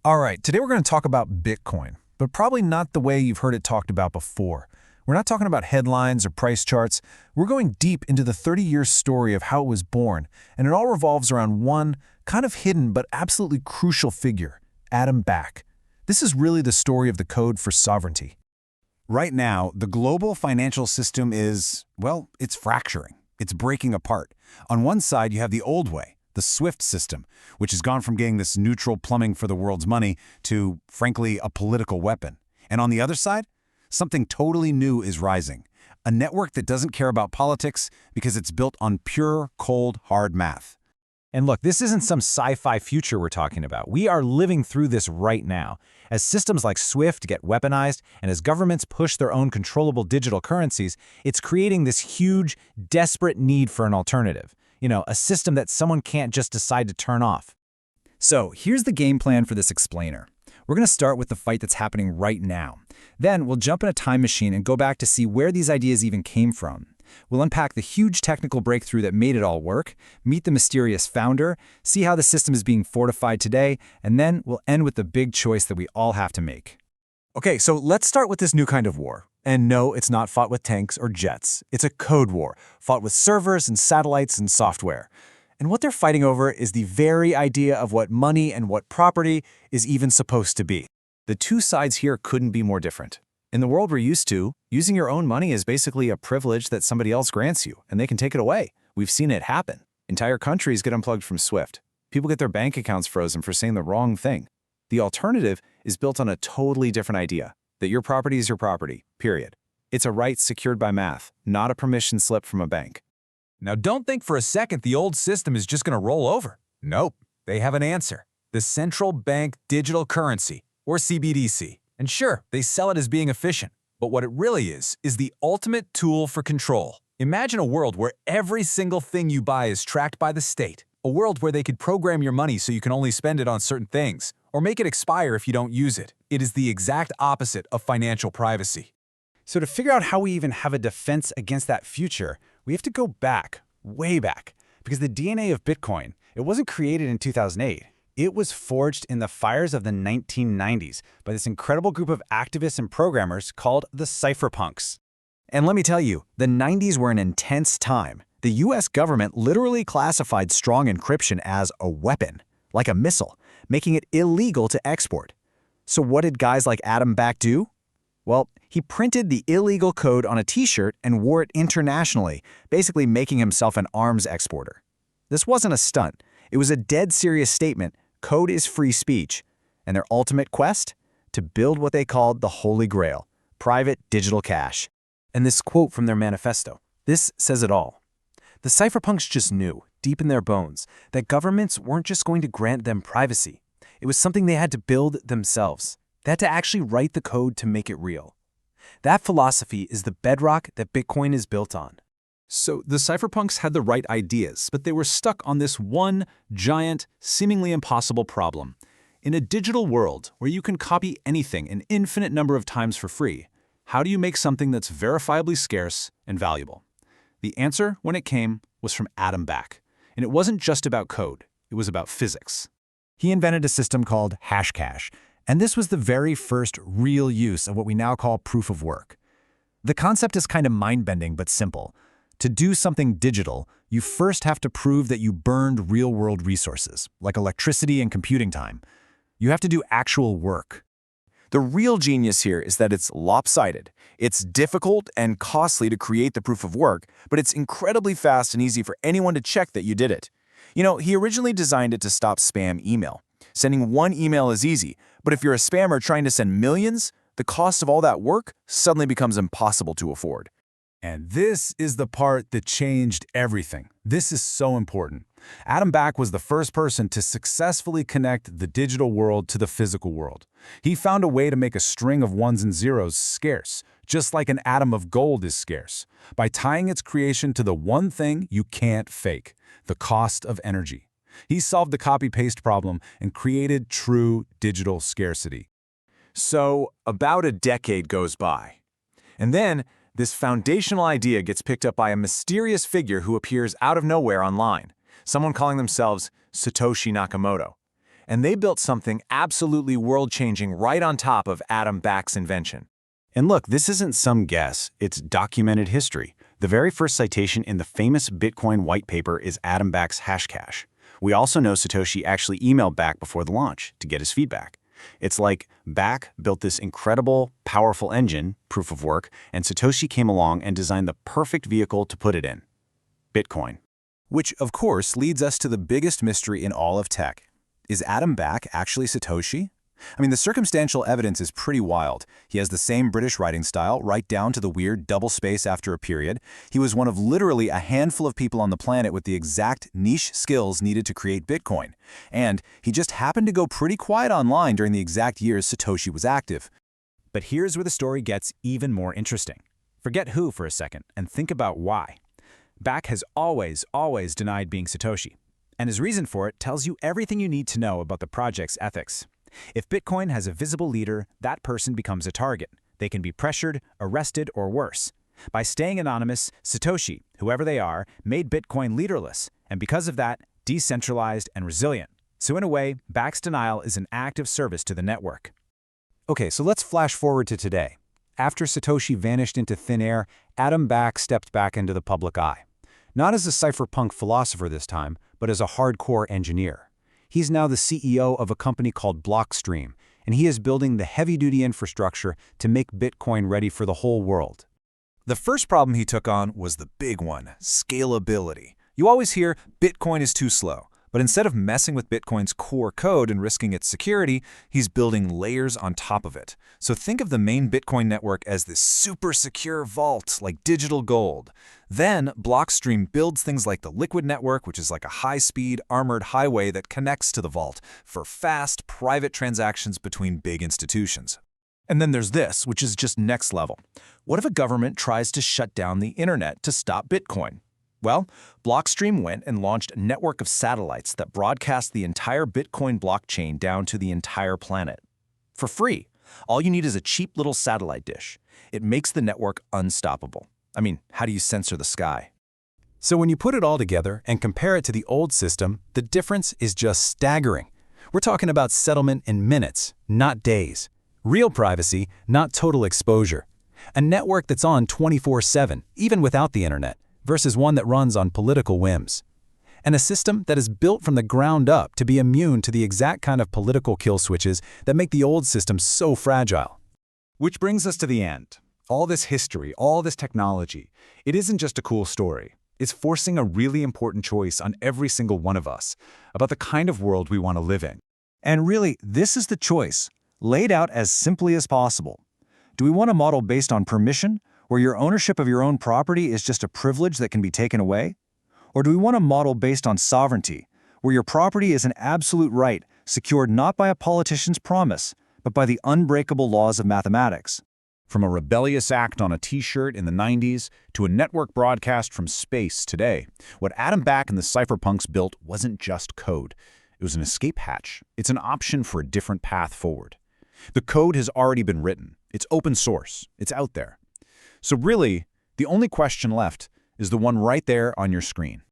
All right, today we're going to talk about Bitcoin, but probably not the way you've heard it talked about before. We're not talking about headlines or price charts. We're going deep into the 30-year story of how it was born, and it all revolves around one kind of hidden but absolutely crucial figure, Adam Back. This is really the story of the code for sovereignty. Right now, the global financial system is, well, it's fracturing. It's breaking apart. On one side, you have the old way, the SWIFT system, which has gone from getting this neutral plumbing for the world's money to, frankly, a political weapon. And on the other side, something totally new is rising. A network that doesn't care about politics because it's built on pure, cold, hard math. And look, this isn't some sci-fi future we're talking about. We are living through this right now. As systems like SWIFT get weaponized and as governments push their own controllable digital currencies, it's creating this huge, desperate need for an alternative. A system that someone can't just decide to turn off. So here's the game plan for this explainer. We're going to start with the fight that's happening right now. Then we'll jump in a time machine and go back to see where these ideas even came from. We'll unpack the huge technical breakthrough that made it all work, meet the mysterious founder, see how the system is being fortified today, and then we'll end with the big choice that we all have to make. Okay, so let's start with this new kind of war. And no, it's not fought with tanks or jets. It's a code war, fought with servers and satellites and software. And what they're fighting over is the very idea of what money and what property is even supposed to be. The two sides here couldn't be more different. In the world we're used to, using your own money is basically a privilege that somebody else grants you, and they can take it away. We've seen it happen. Entire countries get unplugged from SWIFT. People get their bank accounts frozen for saying the wrong thing. The alternative is built on a totally different idea, that your property is your property, period. It's a right secured by math, not a permission slip from a bank. Now don't think for a second the old system is just going to roll over. Nope, they have an answer. The Central Bank Digital Currency, or CBDC. And sure, they sell it as being efficient, but what it really is the ultimate tool for control. Imagine a world where every single thing you buy is tracked by the state. A world where they could program your money so you can only spend it on certain things, or make it expire if you don't use it. It is the exact opposite of financial privacy. So to figure out how we even have a defense against that future, we have to go back, way back, because the DNA of Bitcoin, it wasn't created in 2008. It was forged in the fires of the 1990s by this incredible group of activists and programmers called the Cypherpunks. And let me tell you, the 90s were an intense time. The US government literally classified strong encryption as a weapon, like a missile, making it illegal to export. So what did guys like Adam Back do? Well, he printed the illegal code on a t-shirt and wore it internationally, basically making himself an arms exporter. This wasn't a stunt. It was a dead serious statement. Code is free speech. And their ultimate quest? To build what they called the Holy Grail, private digital cash. And this quote from their manifesto, this says it all. The cypherpunks just knew, deep in their bones, that governments weren't just going to grant them privacy. It was something they had to build themselves. They had to actually write the code to make it real. That philosophy is the bedrock that Bitcoin is built on. So the cypherpunks had the right ideas, but they were stuck on this one giant, seemingly impossible problem. In a digital world where you can copy anything an infinite number of times for free, how do you make something that's verifiably scarce and valuable? The answer, when it came, was from Adam Back. And it wasn't just about code, it was about physics. He invented a system called Hashcash, and this was the very first real use of what we now call proof of work. The concept is kind of mind-bending but simple. To do something digital, you first have to prove that you burned real-world resources, like electricity and computing time. You have to do actual work. The real genius here is that it's lopsided. It's difficult and costly to create the proof of work, but it's incredibly fast and easy for anyone to check that you did it. He originally designed it to stop spam email. Sending one email is easy, but if you're a spammer trying to send millions, the cost of all that work suddenly becomes impossible to afford. And this is the part that changed everything. This is so important. Adam Back was the first person to successfully connect the digital world to the physical world. He found a way to make a string of ones and zeros scarce, just like an atom of gold is scarce, by tying its creation to the one thing you can't fake, the cost of energy. He solved the copy-paste problem and created true digital scarcity. So, about a decade goes by. And then, this foundational idea gets picked up by a mysterious figure who appears out of nowhere online, someone calling themselves Satoshi Nakamoto. And they built something absolutely world-changing right on top of Adam Back's invention. And look, this isn't some guess, it's documented history. The very first citation in the famous Bitcoin Whitepaper is Adam Back's Hashcash. We also know Satoshi actually emailed Back before the launch to get his feedback. It's like Back built this incredible, powerful engine, proof of work, and Satoshi came along and designed the perfect vehicle to put it in: Bitcoin. Which, of course, leads us to the biggest mystery in all of tech. Is Adam Back actually Satoshi? I mean, the circumstantial evidence is pretty wild. He has the same British writing style, right down to the weird double space after a period. He was one of literally a handful of people on the planet with the exact niche skills needed to create Bitcoin. And he just happened to go pretty quiet online during the exact years Satoshi was active. But here's where the story gets even more interesting. Forget who for a second and think about why. Back has always denied being Satoshi. And his reason for it tells you everything you need to know about the project's ethics. If Bitcoin has a visible leader, that person becomes a target. They can be pressured, arrested, or worse. By staying anonymous, Satoshi, whoever they are, made Bitcoin leaderless, and because of that, decentralized and resilient. So in a way, Back's denial is an act of service to the network. Okay, so let's flash forward to today. After Satoshi vanished into thin air, Adam Back stepped back into the public eye. Not as a cypherpunk philosopher this time, but as a hardcore engineer. He's now the CEO of a company called Blockstream, and he is building the heavy-duty infrastructure to make Bitcoin ready for the whole world. The first problem he took on was the big one: scalability. You always hear Bitcoin is too slow, but instead of messing with Bitcoin's core code and risking its security, he's building layers on top of it. So think of the main Bitcoin network as this super secure vault, like digital gold. Then Blockstream builds things like the Liquid network, which is like a high-speed, armored highway that connects to the vault for fast, private transactions between big institutions. And then there's this, which is just next level. What if a government tries to shut down the internet to stop Bitcoin? Well, Blockstream went and launched a network of satellites that broadcast the entire Bitcoin blockchain down to the entire planet. For free. All you need is a cheap little satellite dish. It makes the network unstoppable. I mean, how do you censor the sky? So when you put it all together and compare it to the old system, the difference is just staggering. We're talking about settlement in minutes, not days. Real privacy, not total exposure. A network that's on 24/7, even without the internet, versus one that runs on political whims. And a system that is built from the ground up to be immune to the exact kind of political kill switches that make the old system so fragile. Which brings us to the end. All this history, all this technology, it isn't just a cool story. It's forcing a really important choice on every single one of us about the kind of world we want to live in. And really, this is the choice, laid out as simply as possible. Do we want a model based on permission, where your ownership of your own property is just a privilege that can be taken away? Or do we want a model based on sovereignty, where your property is an absolute right, secured not by a politician's promise, but by the unbreakable laws of mathematics? From a rebellious act on a t-shirt in the 90s to a network broadcast from space today, what Adam Back and the cypherpunks built wasn't just code. It was an escape hatch. It's an option for a different path forward. The code has already been written. It's open source. It's out there. So really, the only question left is the one right there on your screen.